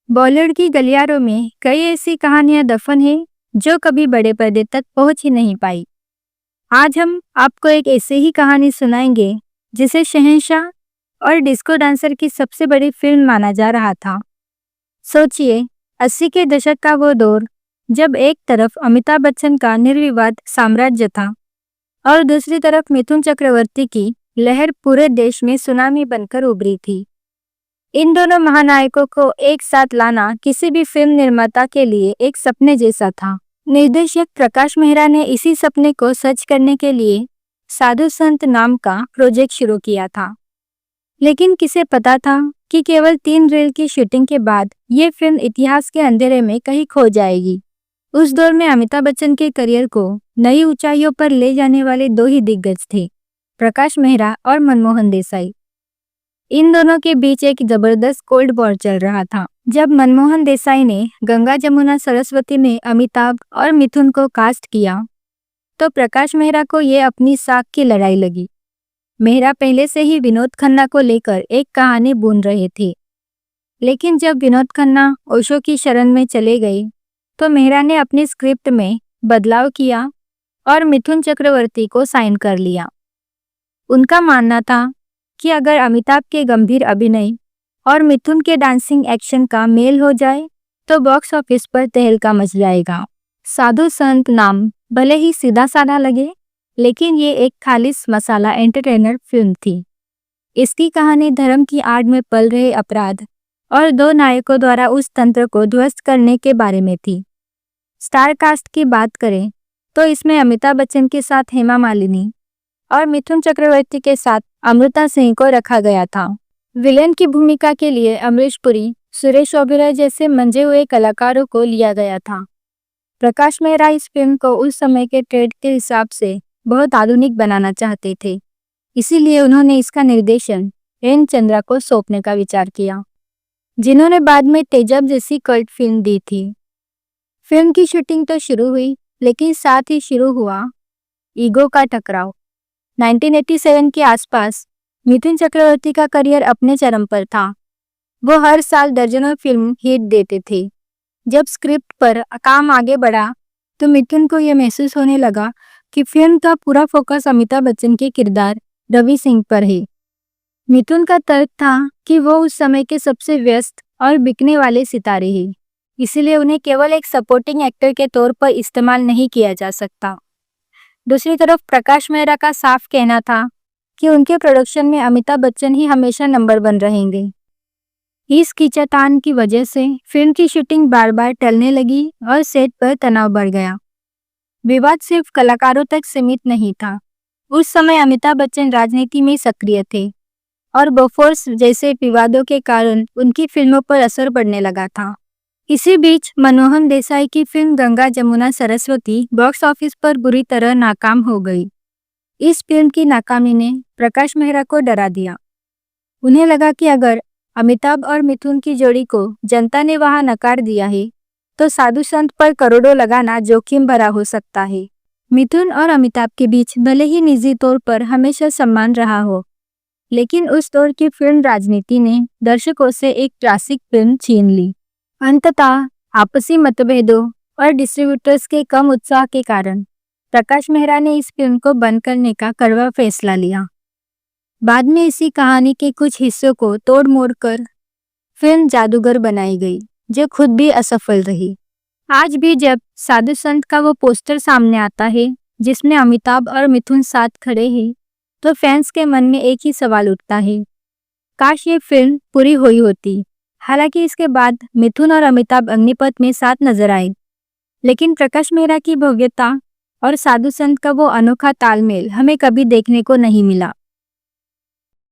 बॉलीवुड की गलियारों में कई ऐसी कहानियां दफन हैं जो कभी बड़े पर्दे तक पहुंच ही नहीं पाई। आज हम आपको एक ऐसी ही कहानी सुनाएंगे जिसे शहंशाह और डिस्को डांसर की सबसे बड़ी फिल्म माना जा रहा था। सोचिए, 80 के दशक का वो दौर जब एक तरफ अमिताभ बच्चन का निर्विवाद साम्राज्य था और दूसरी तरफ मिथुन चक्रवर्ती की लहर पूरे देश में सुनामी बनकर उभरी थी। इन दोनों महानायकों को एक साथ लाना किसी भी फिल्म निर्माता के लिए एक सपने जैसा था। निर्देशक प्रकाश मेहरा ने इसी सपने को सच करने के लिए साधु संत नाम का प्रोजेक्ट शुरू किया था। लेकिन किसे पता था कि केवल 3 रील की शूटिंग के बाद ये फिल्म इतिहास के अंधेरे में कहीं खो जाएगी। उस दौर में अमिताभ बच्चन के करियर को नई ऊंचाइयों पर ले जाने वाले 2 ही दिग्गज थे, प्रकाश मेहरा और मनमोहन देसाई। इन दोनों के बीच एक जबरदस्त कोल्ड वॉर चल रहा था। जब मनमोहन देसाई ने गंगा जमुना सरस्वती में अमिताभ और मिथुन को कास्ट किया तो प्रकाश मेहरा को ये अपनी साख की लड़ाई लगी। मेहरा पहले से ही विनोद खन्ना को लेकर एक कहानी बुन रहे थे, लेकिन जब विनोद खन्ना ओशो की शरण में चले गए तो मेहरा ने अपनी स्क्रिप्ट में बदलाव किया और मिथुन चक्रवर्ती को साइन कर लिया। उनका मानना था कि अगर अमिताभ के गंभीर अभिनय और मिथुन के डांसिंग एक्शन का मेल हो जाए तो बॉक्स ऑफिस पर तहलका मच जाएगा। साधु संत नाम भले ही सीधा साधा लगे, लेकिन ये एक खालिस मसाला एंटरटेनर फिल्म थी। इसकी कहानी धर्म की आड़ में पल रहे अपराध और 2 नायकों द्वारा उस तंत्र को ध्वस्त करने के बारे में थी। स्टार कास्ट की बात करें तो इसमें अमिताभ बच्चन के साथ हेमा मालिनी और मिथुन चक्रवर्ती के साथ अमृता सिंह को रखा गया था। विलेन की भूमिका के लिए अमरीश पुरी, सुरेश ओबेरॉय जैसे मंजे हुए कलाकारों को लिया गया था। प्रकाश मेहरा इस फिल्म को उस समय के ट्रेंड के हिसाब से बहुत आधुनिक बनाना चाहते थे, इसीलिए उन्होंने इसका निर्देशन एन चंद्रा को सौंपने का विचार किया, जिन्होंने बाद में तेजब जैसी कल्ट फिल्म दी थी। फिल्म की शूटिंग तो शुरू हुई, लेकिन साथ ही शुरू हुआ ईगो का टकराव। 1987 के आसपास मिथुन चक्रवर्ती का करियर अपने चरम पर था। वो हर साल दर्जनों फिल्म हिट देते थे। जब स्क्रिप्ट पर काम आगे बढ़ा तो मिथुन को यह महसूस होने लगा कि फिल्म का पूरा फोकस अमिताभ बच्चन के किरदार रवि सिंह पर है। मिथुन का तर्क था कि वो उस समय के सबसे व्यस्त और बिकने वाले सितारे हैं, इसीलिए उन्हें केवल एक सपोर्टिंग एक्टर के तौर पर इस्तेमाल नहीं किया जा सकता। दूसरी तरफ प्रकाश मेहरा का साफ कहना था कि उनके प्रोडक्शन में अमिताभ बच्चन ही हमेशा नंबर 1 रहेंगे। इस खींचातान की वजह से फिल्म की शूटिंग बार बार टलने लगी और सेट पर तनाव बढ़ गया। विवाद सिर्फ कलाकारों तक सीमित नहीं था। उस समय अमिताभ बच्चन राजनीति में सक्रिय थे और बोफोर्स जैसे विवादों के कारण उनकी फिल्मों पर असर पड़ने लगा था। इसी बीच मनमोहन देसाई की film Ganga Jamuna Saraswati box office पर बुरी तरह नाकाम हो गई। इस फिल्म की नाकामी ने प्रकाश मेहरा को डरा दिया। उन्हें लगा कि अगर अमिताभ और मिथुन की जोड़ी को जनता ने वहां नकार दिया है तो साधु संत पर करोड़ों लगाना जोखिम भरा हो सकता है। मिथुन और अमिताभ के बीच भले ही निजी तौर पर हमेशा सम्मान रहा हो, लेकिन उस दौर की फिल्म राजनीति ने दर्शकों से एक क्लासिक फिल्म छीन ली। अंततः आपसी मतभेदों और डिस्ट्रीब्यूटर्स के कम उत्साह के कारण प्रकाश मेहरा ने इस फिल्म को बंद करने का कड़वा फैसला लिया। बाद में इसी कहानी के कुछ हिस्सों को तोड़ मोड़ कर फिल्म जादूगर बनाई गई, जो खुद भी असफल रही। आज भी जब साधु संत का वो पोस्टर सामने आता है जिसमें अमिताभ और मिथुन साथ खड़े हैं, तो फैंस के मन में एक ही सवाल उठता है, काश ये फिल्म पूरी हुई होती। हालांकि इसके बाद मिथुन और अमिताभ अग्निपथ में साथ नजर आए, लेकिन प्रकाश मेहरा की भव्यता और साधु संत का वो अनोखा तालमेल हमें कभी देखने को नहीं मिला।